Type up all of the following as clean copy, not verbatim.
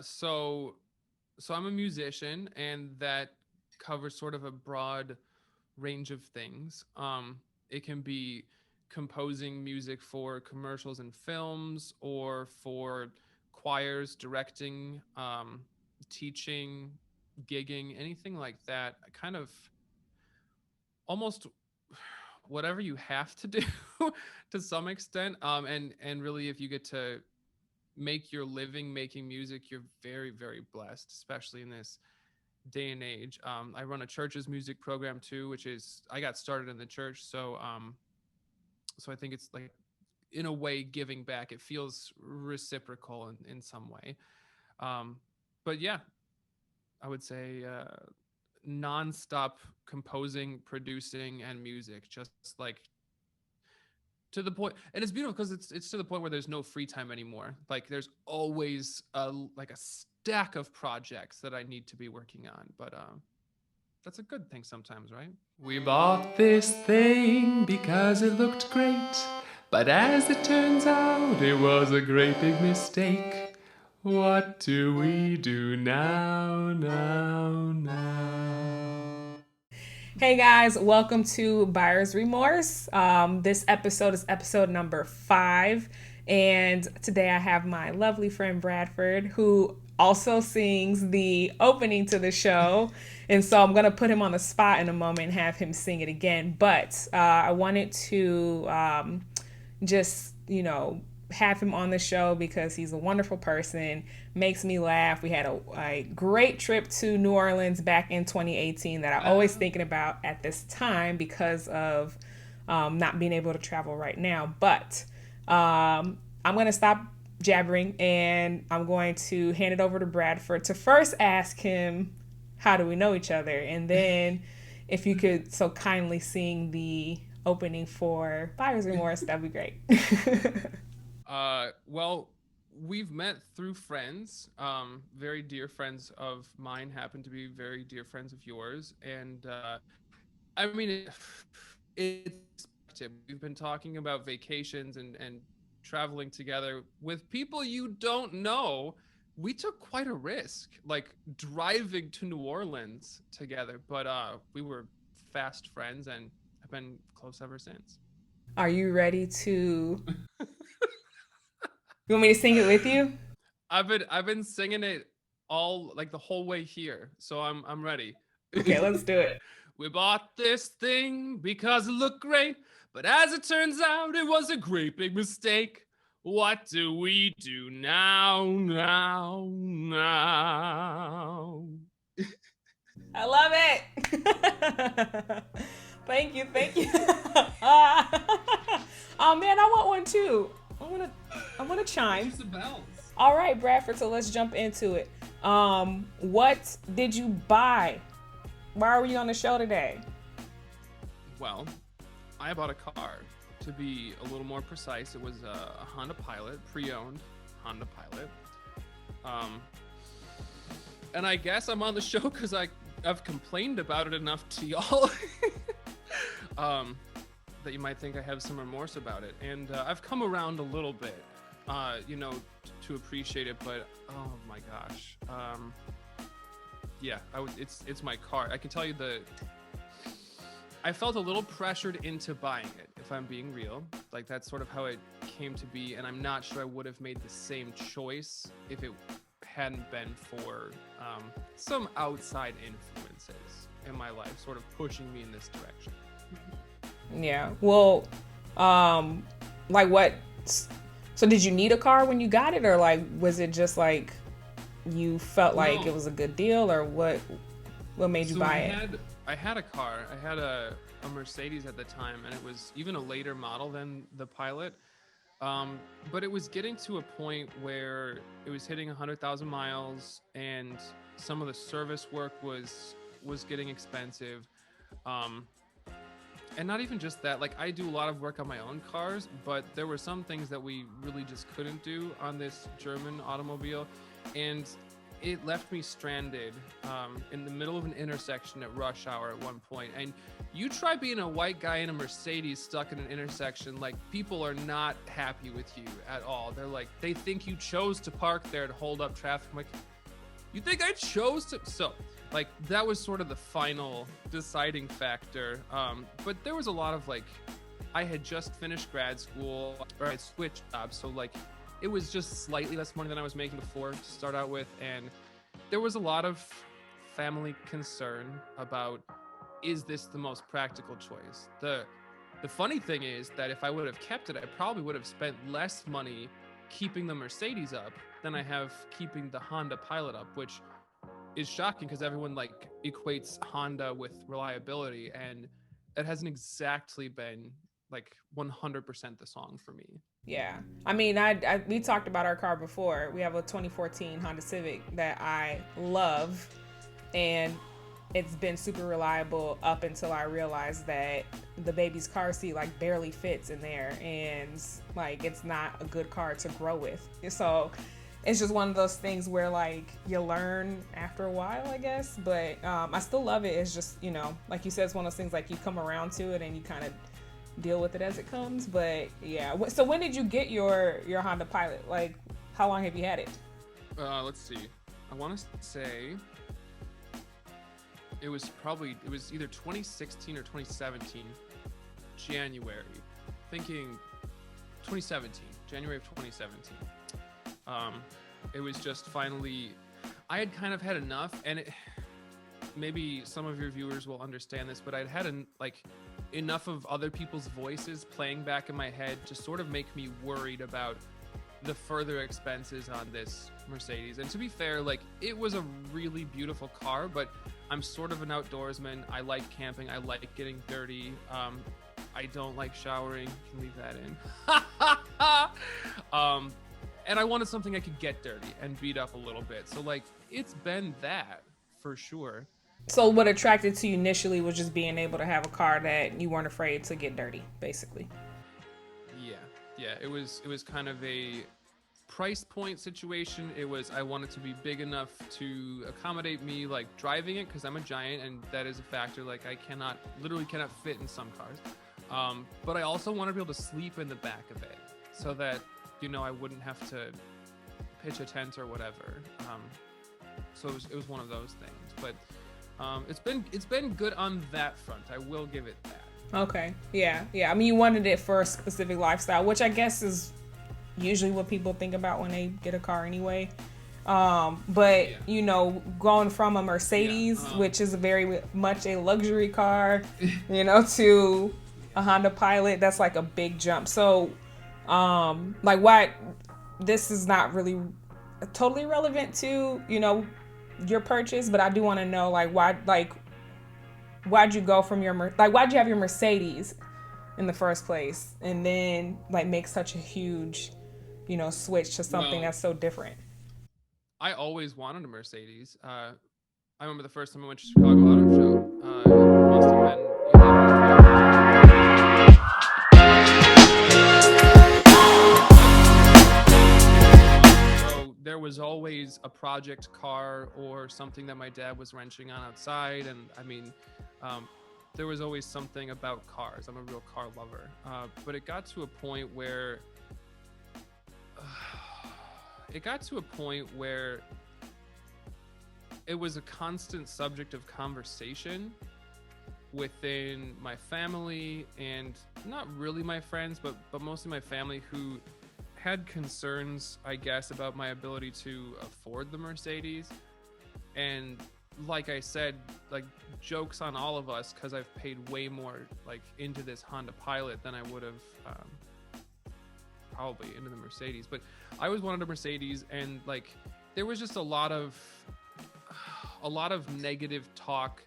So I'm a musician, and that covers sort of a broad range of things. It can be composing music for commercials and films, or for choirs, directing, teaching, gigging, anything like that. I kind of almost whatever you have to do to some extent. And really, if you get to make your living making music, you're very, very blessed, especially in this day and age. I run a church's music program too, which is I got started in the church, so I think it's like in a way giving back. It feels reciprocal in some way. Um, but yeah, I would say nonstop composing, producing, and music, just like to the point. And it's beautiful because it's to the point where there's no free time anymore. Like there's always like a stack of projects that I need to be working on. But that's a good thing sometimes, right? We bought this thing because it looked great, but as it turns out, it was a great big mistake. What do we do now? Hey guys, welcome to Buyer's Remorse. This episode is episode number 5, and today I have my lovely friend Bradford, who also sings the opening to the show. And so I'm gonna put him on the spot in a moment and have him sing it again. But I wanted to just have him on the show because he's a wonderful person, makes me laugh. We had a great trip to New Orleans back in 2018 that I'm always thinking about at this time because of not being able to travel right now. But I'm going to stop jabbering and I'm going to hand it over to Bradford to first ask him, how do we know each other? And then if you could so kindly sing the opening for Buyer's Remorse, that'd be great. Well, we've met through friends. Very dear friends of mine happen to be very dear friends of yours, and I mean, it's we've been talking about vacations and traveling together with people you don't know. We took quite a risk, like driving to New Orleans together, but we were fast friends and have been close ever since. Are you ready to? You want me to sing it with you? I've been singing it all like the whole way here, so I'm ready. Okay, let's do it. We bought this thing because it looked great, but as it turns out, it was a great big mistake. What do we do now? I love it. Thank you, thank you. Oh man, I want one too. I want to chime. Use the bells. All right, Bradford. So let's jump into it. What did you buy? Why are we on the show today? Well, I bought a car. To be a little more precise, it was a Honda Pilot, pre-owned Honda Pilot. Um, and I guess I'm on the show because I've complained about it enough to y'all um, that you might think I have some remorse about it. And I've come around a little bit, to appreciate it. But oh my gosh, yeah, it's my car. I can tell you I felt a little pressured into buying it, if I'm being real. Like that's sort of how it came to be, and I'm not sure I would have made the same choice if it hadn't been for some outside influences in my life sort of pushing me in this direction. Yeah. Well, like what? So did you need a car when you got it, or like was it just like you felt like it was a good deal, or what? What made you buy it? I had a car. I had a Mercedes at the time, and it was even a later model than the Pilot. But it was getting to a point where it was hitting 100,000 miles, and some of the service work was getting expensive. And not even just that, like I do a lot of work on my own cars, but there were some things that we really just couldn't do on this German automobile. And it left me stranded in the middle of an intersection at rush hour at one point. And you try being a white guy in a Mercedes stuck in an intersection, like, people are not happy with you at all. They're like, they think you chose to park there to hold up traffic. I'm like, you think I chose to? So, like, that was sort of the final deciding factor. But there was a lot of, like, I had just finished grad school, or I had switched jobs, so, like, it was just slightly less money than I was making before to start out with, and there was a lot of family concern about, is this the most practical choice? The funny thing is that if I would have kept it, I probably would have spent less money keeping the Mercedes up than I have keeping the Honda Pilot up, which is shocking because everyone, like, equates Honda with reliability, and it hasn't exactly been, like, 100% the song for me. Yeah. I mean, we talked about our car before. We have a 2014 Honda Civic that I love, and it's been super reliable up until I realized that the baby's car seat, like, barely fits in there, and, like, it's not a good car to grow with. So it's just one of those things where, like, you learn after a while, I guess. But I still love it. It's just, you know, like you said, it's one of those things, like, you come around to it and you kind of deal with it as it comes. But yeah, so when did you get your Honda Pilot? Like, how long have you had it? Let's see, I want to say it was either 2016 or 2017 January, thinking 2017, January of 2017. It was just finally, I had kind of had enough, and maybe some of your viewers will understand this, but I'd had enough of other people's voices playing back in my head to sort of make me worried about the further expenses on this Mercedes. And to be fair, like, it was a really beautiful car, but I'm sort of an outdoorsman. I like camping. I like getting dirty. I don't like showering. You can leave that in. And I wanted something I could get dirty and beat up a little bit. So, like, it's been that for sure. So what attracted to you initially was just being able to have a car that you weren't afraid to get dirty, basically. Yeah. It was kind of a price point situation. It was, I wanted to be big enough to accommodate me, like, driving it, because I'm a giant, and that is a factor. Like, I literally cannot fit in some cars. But I also want to be able to sleep in the back of it, so that, you know, I wouldn't have to pitch a tent or whatever. So it was one of those things. But it's been good on that front. I will give it that. Okay. Yeah. I mean, you wanted it for a specific lifestyle, which I guess is usually what people think about when they get a car anyway. But, you know, going from a Mercedes, which is very much a luxury car, you know, to a Honda Pilot, that's like a big jump. So, like, why this is not really totally relevant to, you know, your purchase, but I do want to know, like, why'd you go from why'd you have your Mercedes in the first place, and then, like, make such a huge, you know, switch to something that's so different? I always wanted a Mercedes. I remember the first time I went to Chicago Auto Show. It must have been 11 So there was always a project car or something that my dad was wrenching on outside, and I mean, there was always something about cars. I'm a real car lover. But it got to a point where it was a constant subject of conversation within my family, and not really my friends, but mostly my family, who had concerns, I guess, about my ability to afford the Mercedes. And like I said, like, jokes on all of us, because I've paid way more, like, into this Honda Pilot than I would have probably into the Mercedes. But I always wanted a Mercedes, and, like, there was just a lot of negative talk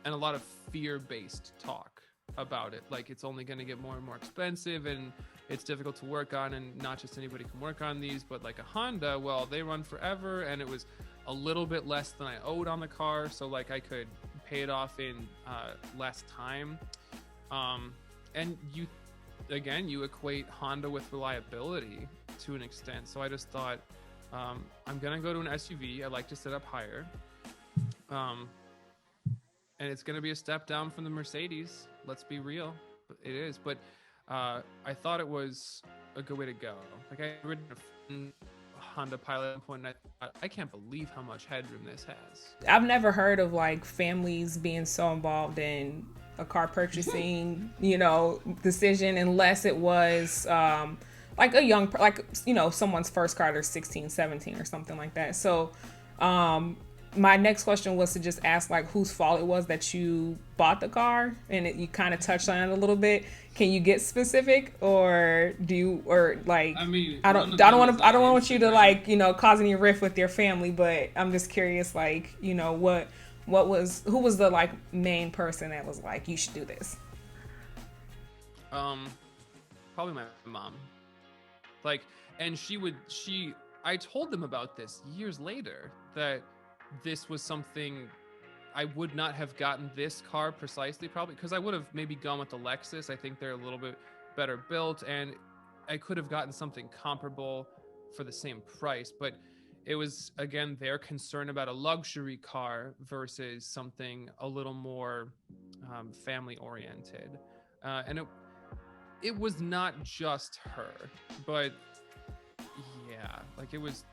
and a lot of fear-based talk about it. Like, it's only going to get more and more expensive, and it's difficult to work on, and not just anybody can work on these, but, like, a Honda, well, they run forever, and it was a little bit less than I owed on the car, so, like, I could pay it off in less time. And you equate Honda with reliability to an extent, so I just thought, I'm gonna go to an SUV. I like to sit up higher. Um, and it's gonna be a step down from the Mercedes. Let's be real, it is. But I thought it was a good way to go. Like I ridden a Honda Pilot at one point, and I thought, I can't believe how much headroom this has. I've never heard of like families being so involved in a car purchasing, decision unless it was like a young, like, someone's first car, they're 16, 17 or something like that. So my next question was to just ask like whose fault it was that you bought the car, and you kind of touched on it a little bit. Can you get specific, or do you, or like, I mean, I don't want you to like, cause any rift with your family, but I'm just curious, like, who was the like main person that was like, you should do this? Probably my mom. Like, and I told them about this years later, that this was something I would not have gotten this car precisely, probably because I would have maybe gone with the Lexus. I think they're a little bit better built, and I could have gotten something comparable for the same price. But it was, again, their concern about a luxury car versus something a little more family oriented. And it was not just her, but yeah, like it was,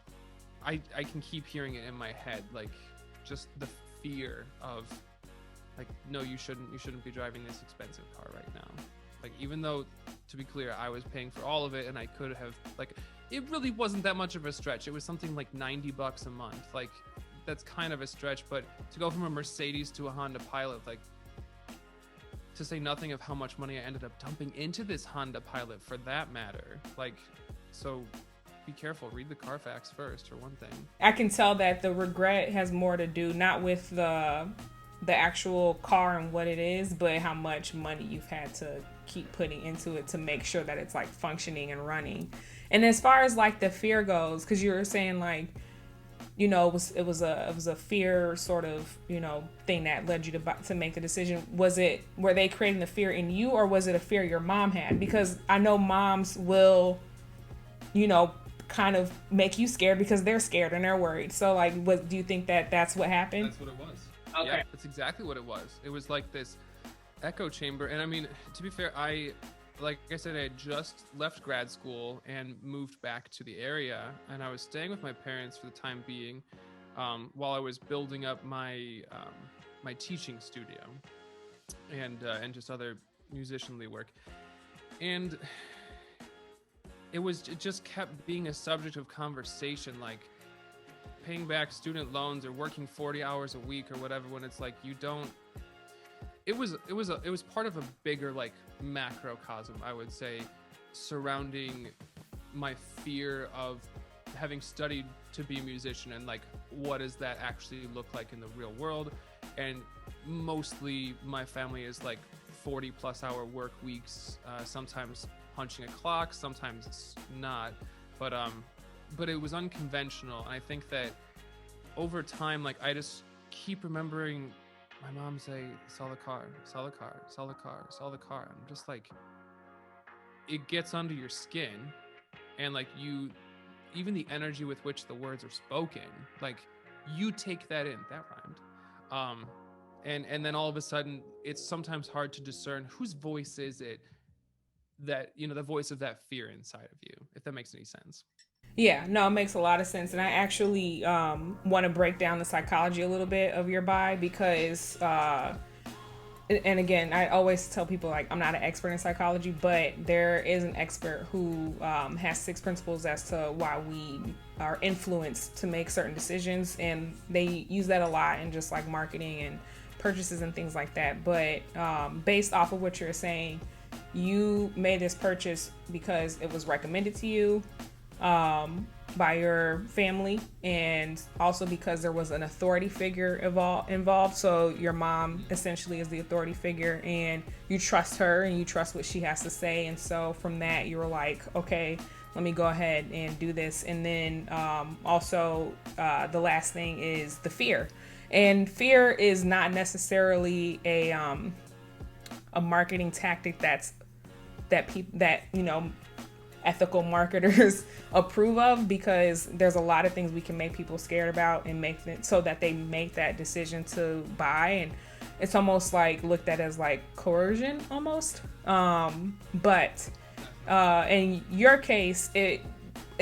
I can keep hearing it in my head, like just the fear of like, no, you shouldn't be driving this expensive car right now. Like, even though, to be clear, I was paying for all of it, and I could have, like, it really wasn't that much of a stretch. It was something like $90 a month. Like, that's kind of a stretch, but to go from a Mercedes to a Honda Pilot, like, to say nothing of how much money I ended up dumping into this Honda Pilot for that matter. Like, so be careful, read the Carfax first, for one thing. I can tell that the regret has more to do not with the actual car and what it is, but how much money you've had to keep putting into it to make sure that it's like functioning and running. And as far as like the fear goes, because you were saying like, it was a fear sort of, thing that led you to make the decision. Were they creating the fear in you, or was it a fear your mom had? Because I know moms will, kind of make you scared because they're scared and they're worried. So like, do you think that that's what happened? That's what it was. Okay. Yeah, that's exactly what it was. It was like this echo chamber. And I mean, to be fair, like I said, I had just left grad school and moved back to the area, and I was staying with my parents for the time being, while I was building up my my teaching studio and just other musicianly work. And it just kept being a subject of conversation, like paying back student loans or working 40 hours a week or whatever, when it's like it was part of a bigger like macrocosm, I would say, surrounding my fear of having studied to be a musician, and like, what does that actually look like in the real world? And mostly my family is like 40 plus hour work weeks, sometimes punching a clock, sometimes it's not, but it was unconventional. And I think that over time, like, I just keep remembering my mom say, sell the car, sell the car, sell the car, sell the car. I'm just like, it gets under your skin, and like, even the energy with which the words are spoken, like, you take that in. That rhymed. And then all of a sudden, it's sometimes hard to discern whose voice is it, that, the voice of that fear inside of you, if that makes any sense. Yeah, no, it makes a lot of sense. And I actually want to break down the psychology a little bit of your buy, because, and again, I always tell people, like, I'm not an expert in psychology, but there is an expert who has 6 principles as to why we are influenced to make certain decisions. And they use that a lot in just like marketing and purchases and things like that. But based off of what you're saying, you made this purchase because it was recommended to you by your family, and also because there was an authority figure involved. So your mom essentially is the authority figure, and you trust her and you trust what she has to say. And so from that, you were like, okay, let me go ahead and do this. And then also the last thing is the fear. And fear is not necessarily a marketing tactic that ethical marketers approve of, because there's a lot of things we can make people scared about and make it so that they make that decision to buy, and it's almost like looked at as like coercion almost. But in your case, it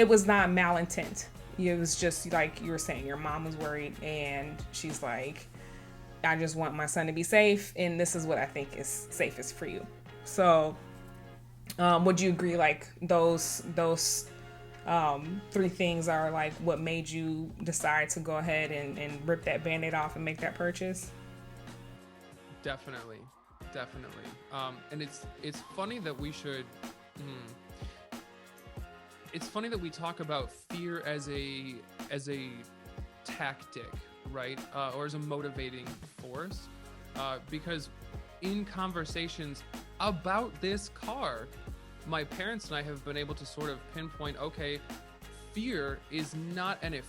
was not malintent. It was just like you were saying, your mom was worried and she's like, I just want my son to be safe, and this is what I think is safest for you. So would you agree like those three things are like what made you decide to go ahead and rip that Band-Aid off and make that purchase? Definitely. And it's funny that we should it's funny that we talk about fear as a tactic, right? Or as a motivating force, because in conversations about this car, my parents and I have been able to sort of pinpoint, okay, fear is not a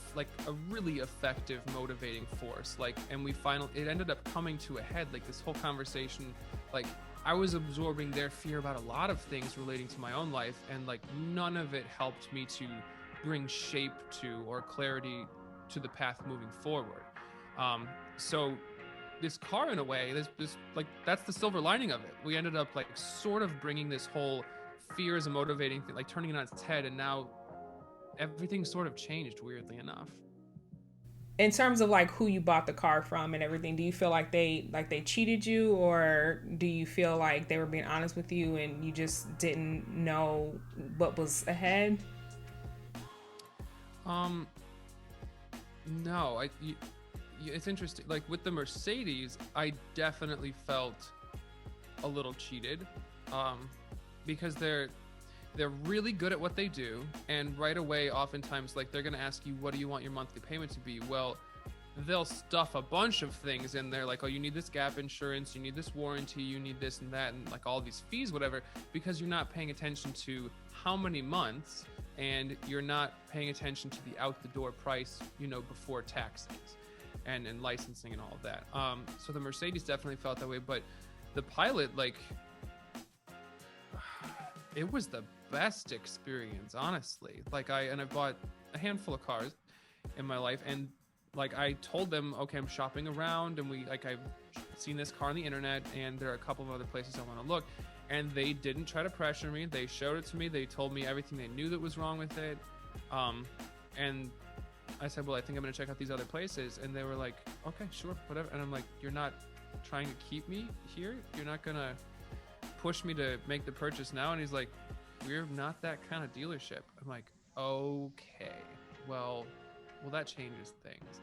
really effective motivating force. Like, and it ended up coming to a head, like this whole conversation, like I was absorbing their fear about a lot of things relating to my own life, and like none of it helped me to bring shape to or clarity to the path moving forward. So this car, in a way, this like that's the silver lining of it. We ended up like sort of bringing this whole fear as a motivating thing, like turning it on its head, and now everything sort of changed, weirdly enough. In terms of like who you bought the car from and everything, do you feel like they cheated you, or do you feel like they were being honest with you and you just didn't know what was ahead? No, it's interesting. Like with the Mercedes, I definitely felt a little cheated, because they're really good at what they do, and right away, oftentimes, like they're gonna ask you, what do you want your monthly payment to be? Well, they'll stuff a bunch of things in there, like, oh, you need this gap insurance, you need this warranty, you need this and that, and like all these fees, whatever, because you're not paying attention to how many months, and you're not paying attention to the out the door price, before taxes and licensing and all of that. So the Mercedes definitely felt that way, but the Pilot, like, it was the best experience, honestly. Like I bought a handful of cars in my life, and like I told them, okay, I'm shopping around, and I've seen this car on the internet, and there are a couple of other places I want to look, and they didn't try to pressure me. They showed it to me. They told me everything they knew that was wrong with it, and I said, well, I think I'm gonna check out these other places, and they were like, okay, sure, whatever. And I'm like, you're not trying to keep me here? You're not gonna push me to make the purchase now? And he's like, we're not that kind of dealership. I'm like, okay, well that changes things.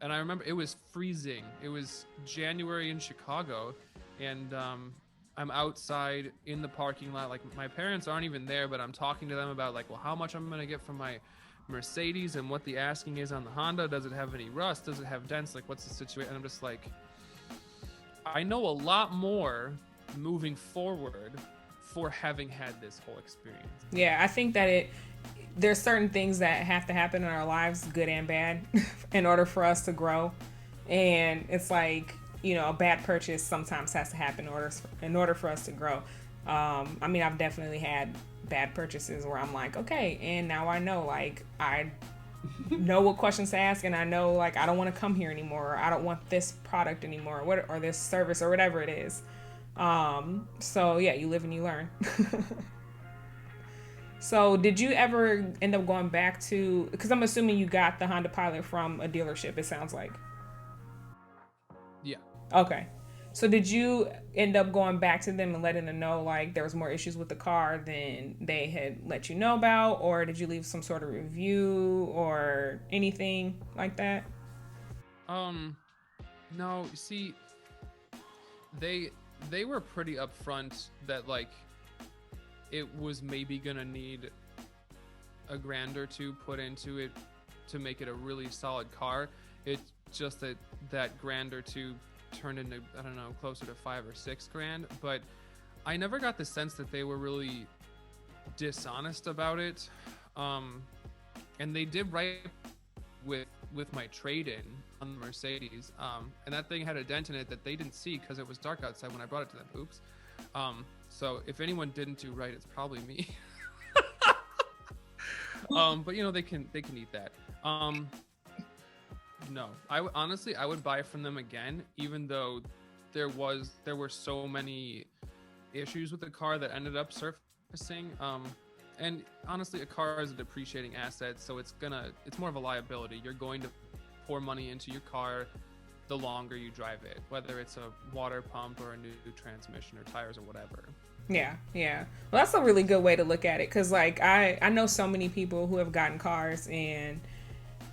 And I remember it was freezing. It was January in Chicago, and I'm outside in the parking lot. Like my parents aren't even there, but I'm talking to them about like, well, how much I'm gonna get from my Mercedes and what the asking is on the Honda. Does it have any rust? Does it have dents? Like, what's the situation? And I'm just like, I know a lot more moving forward for having had this whole experience. Yeah, I think that there's certain things that have to happen in our lives, good and bad, in order for us to grow. And it's like, a bad purchase sometimes has to happen in order for us to grow. I mean, I've definitely had bad purchases where I'm like, okay, and now I know, like, I know what questions to ask, and I know, like, I don't want to come here anymore, or I don't want this product anymore, or this service, or whatever it is. So yeah, you live and you learn. So did you ever end up going back to, because I'm assuming you got the Honda Pilot from a dealership, it sounds like. Yeah. Okay. So did you end up going back to them and letting them know like there was more issues with the car than they had let you know about, or did you leave some sort of review or anything like that? No, see, they were pretty upfront that like it was maybe gonna need $1,000 or $2,000 put into it to make it a really solid car. It's just that $1,000 or $2,000 turned into, I don't know, closer to $5,000 or $6,000. But I never got the sense that they were really dishonest about it. And they did right with my trade-in on the Mercedes. And that thing had a dent in it that they didn't see because it was dark outside when I brought it to them. Oops. So if anyone didn't do right, it's probably me. But they can eat that. No, honestly I would buy from them again, even though there were so many issues with the car that ended up surfacing. And honestly, a car is a depreciating asset, so it's more of a liability. You're going to pour money into your car the longer you drive it, whether it's a water pump or a new transmission or tires or whatever. Yeah, yeah. Well, that's a really good way to look at it, because like I know so many people who have gotten cars and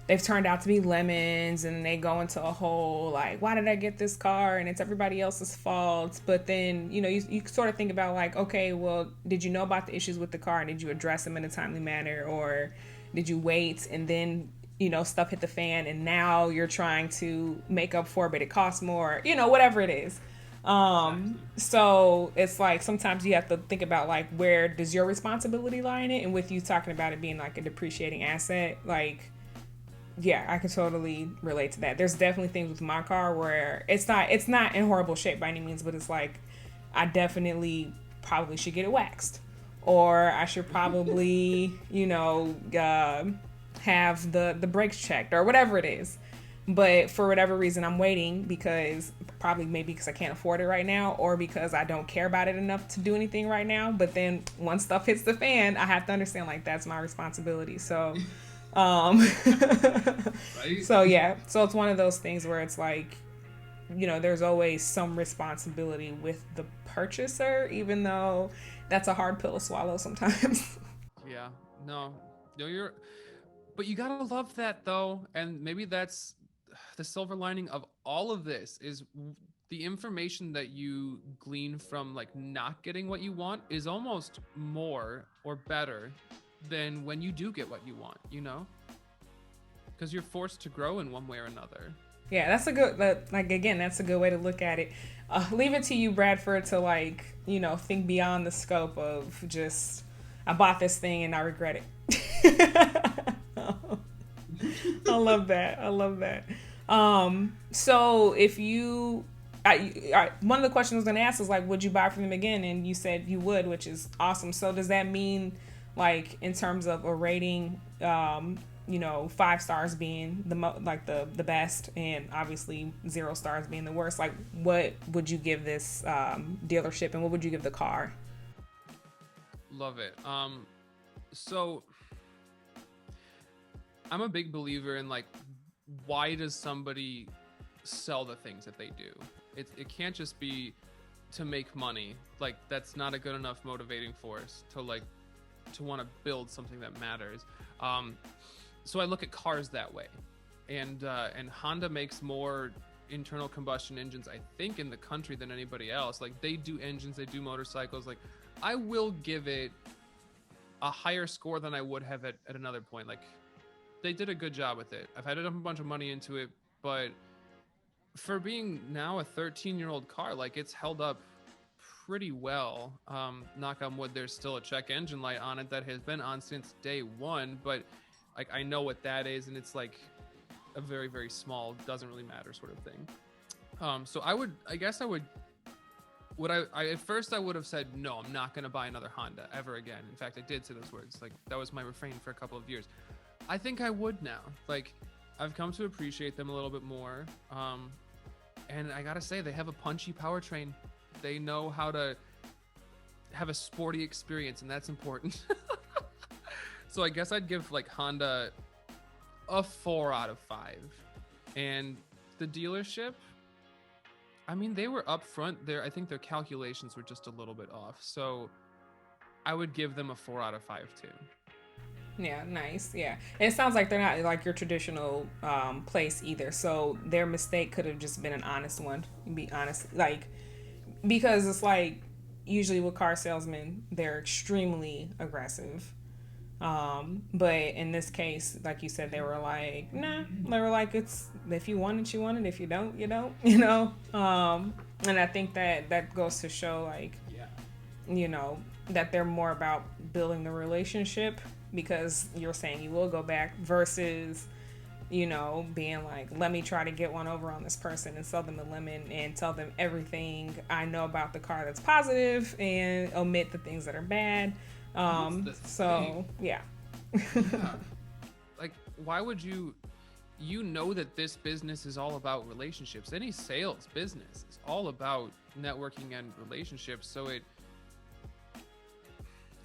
they've turned out to be lemons, and they go into a whole like, why did I get this car, and it's everybody else's fault. But then you sort of think about like, okay, well, did you know about the issues with the car and did you address them in a timely manner, or did you wait and then stuff hit the fan and now you're trying to make up for it, but it costs more, whatever it is. So it's like sometimes you have to think about like, where does your responsibility lie in it? And with you talking about it being like a depreciating asset, like, yeah, I can totally relate to that. There's definitely things with my car where it's not in horrible shape by any means, but it's like I definitely probably should get it waxed, or I should probably have the brakes checked or whatever it is. But for whatever reason, I'm waiting because maybe because I can't afford it right now, or because I don't care about it enough to do anything right now. But then once stuff hits the fan, I have to understand like that's my responsibility. So Right? so yeah, so it's one of those things where it's like, there's always some responsibility with the purchaser, even though that's a hard pill to swallow sometimes. Yeah. No, but you gotta love that though, and maybe that's the silver lining of all of this is the information that you glean from like not getting what you want is almost more or better than when you do get what you want, because you're forced to grow in one way or another. Yeah, that's a good that's a good way to look at it. Leave it to you, Bradford, to like think beyond the scope of just I bought this thing and I regret it. I love that. So if you one of the questions I was going to ask is like, would you buy from them again? And you said you would, which is awesome. So does that mean like in terms of a rating, 5 stars being the best, and obviously 0 stars being the worst, like what would you give this dealership, and what would you give the car? Love it. So I'm a big believer in like, why does somebody sell the things that they do? It can't just be to make money. Like that's not a good enough motivating force to want to build something that matters. So I look at cars that way, and Honda makes more internal combustion engines, I think, in the country than anybody else. Like they do engines, they do motorcycles. Like I will give it a higher score than I would have at another point. Like they did a good job with it. I've had to dump a bunch of money into it, but for being now a 13-year-old car, like it's held up pretty well. Knock on wood, there's still a check engine light on it that has been on since day one, but like I know what that is, and it's like a very, very small, doesn't really matter sort of thing. So at first I would have said, no, I'm not going to buy another Honda ever again. In fact, I did say those words. Like that was my refrain for a couple of years. I think I would now. Like I've come to appreciate them a little bit more. And I gotta say, they have a punchy powertrain. They know how to have a sporty experience, and that's important. So I guess I'd give like Honda a 4 out of 5. And the dealership, I mean, they were up front there. I think their calculations were just a little bit off. So I would give them a 4 out of 5 too. Yeah, nice. Yeah. And it sounds like they're not like your traditional place either. So their mistake could have just been an honest one. Be honest. Like, because it's like usually with car salesmen, they're extremely aggressive. But in this case, like you said, they were like, nah. They were like, it's if you want it, you want it. If you don't, you don't. And I think that goes to show like, that they're more about building the relationship, because you're saying you will go back versus, being like, let me try to get one over on this person and sell them a lemon and tell them everything I know about the car that's positive and omit the things that are bad. So yeah. Yeah. Like, why would you know that this business is all about relationships. Any sales business is all about networking and relationships. So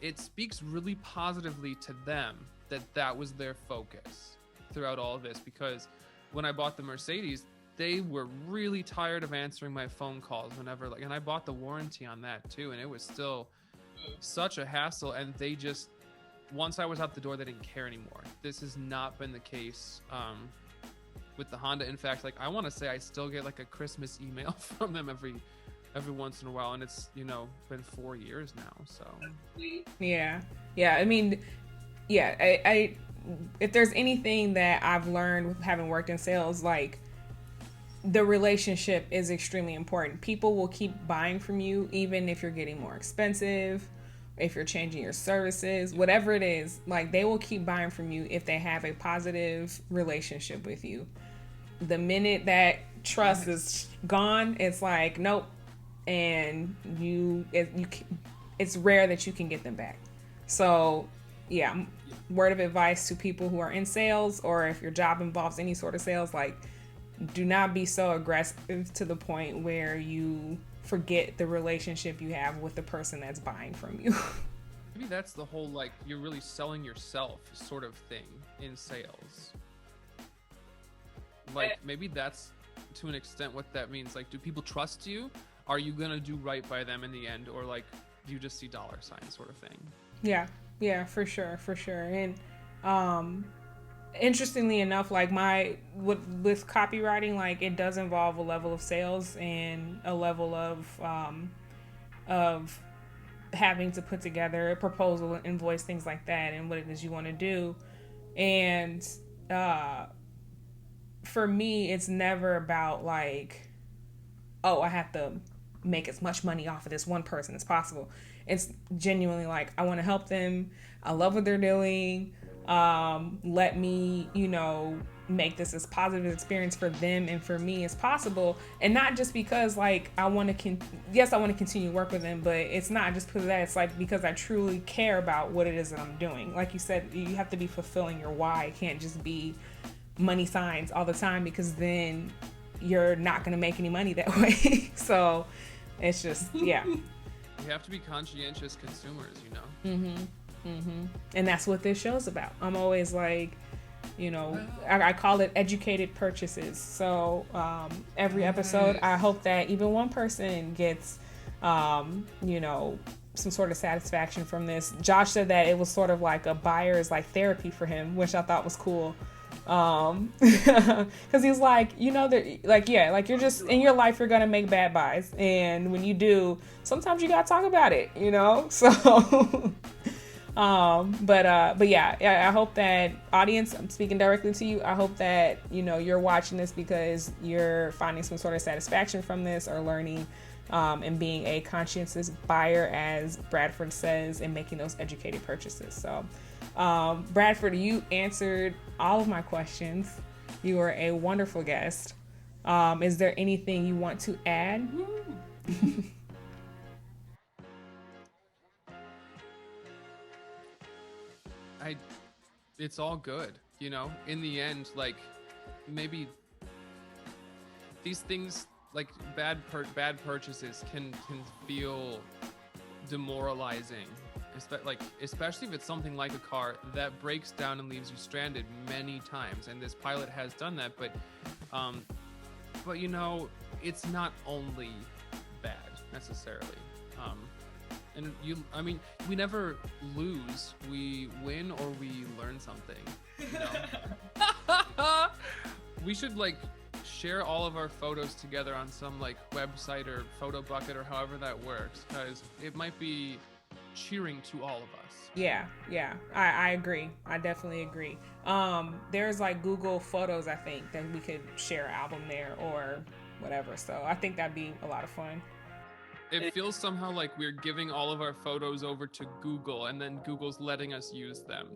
it speaks really positively to them that that was their focus throughout all of this, because when I bought the Mercedes, they were really tired of answering my phone calls whenever, like, and I bought the warranty on that too, and it was still such a hassle. And they just, once I was out the door, they didn't care anymore. This has not been the case with the Honda. In fact, like, I want to say I still get like a Christmas email from them every once in a while, and it's, you know, been 4 years now. So yeah, I mean, yeah, I if there's anything that I've learned with having worked in sales, like, the relationship is extremely important. People will keep buying from you even if you're getting more expensive, if you're changing your services, whatever it is. Like, they will keep buying from you if they have a positive relationship with you. The minute that trust is gone, it's like, nope. And it's rare that you can get them back. So yeah, word of advice to people who are in sales, or if your job involves any sort of sales, like, do not be so aggressive to the point where you forget the relationship you have with the person that's buying from you. maybe that's the whole, like, you're really selling yourself sort of thing in sales. Like, maybe that's to an extent what that means. Like, do people trust you? Are you gonna do right by them in the end, or like, do you just see dollar signs sort of thing? Yeah, for sure. And interestingly enough, like, with copywriting, like, it does involve a level of sales and a level of having to put together a proposal, invoice, things like that, and what it is you want to do. And for me, it's never about like, oh, I have to make as much money off of this one person as possible. It's genuinely like, I want to help them. I love what they're doing. Let me, make this as positive experience for them and for me as possible. And not just because, like, I want to continue to work with them, but it's not just because of that. It's like, because I truly care about what it is that I'm doing. Like you said, you have to be fulfilling your why. It can't just be money signs all the time, because then you're not going to make any money that way. So it's just, yeah. You have to be conscientious consumers, And that's what this show's about. I'm always like, I call it educated purchases. So every episode, I hope that even one person gets, some sort of satisfaction from this. Josh said that it was sort of like a buyer's like therapy for him, which I thought was cool. Because he's like, you're just in your life, you're gonna make bad buys, and when you do, sometimes you gotta talk about it, so but yeah, I hope that audience, I'm speaking directly to you, I hope that you're watching this because you're finding some sort of satisfaction from this, or learning and being a conscientious buyer, as Bradford says, and making those educated purchases. So Bradford, you answered all of my questions. You were a wonderful guest. Is there anything you want to add? It's all good, in the end. Like, maybe these things, like bad purchases, can feel demoralizing, especially if it's something like a car that breaks down and leaves you stranded many times, and this pilot has done that. But it's not only bad necessarily. And we never lose. We win, or we learn something. We should share all of our photos together on some website or photo bucket, or however that works, because it might be cheering to all of us. Yeah, I agree. I definitely agree. There's Google Photos, I think, that we could share an album there or whatever. So I think that'd be a lot of fun. It feels somehow like we're giving all of our photos over to Google, and then Google's letting us use them.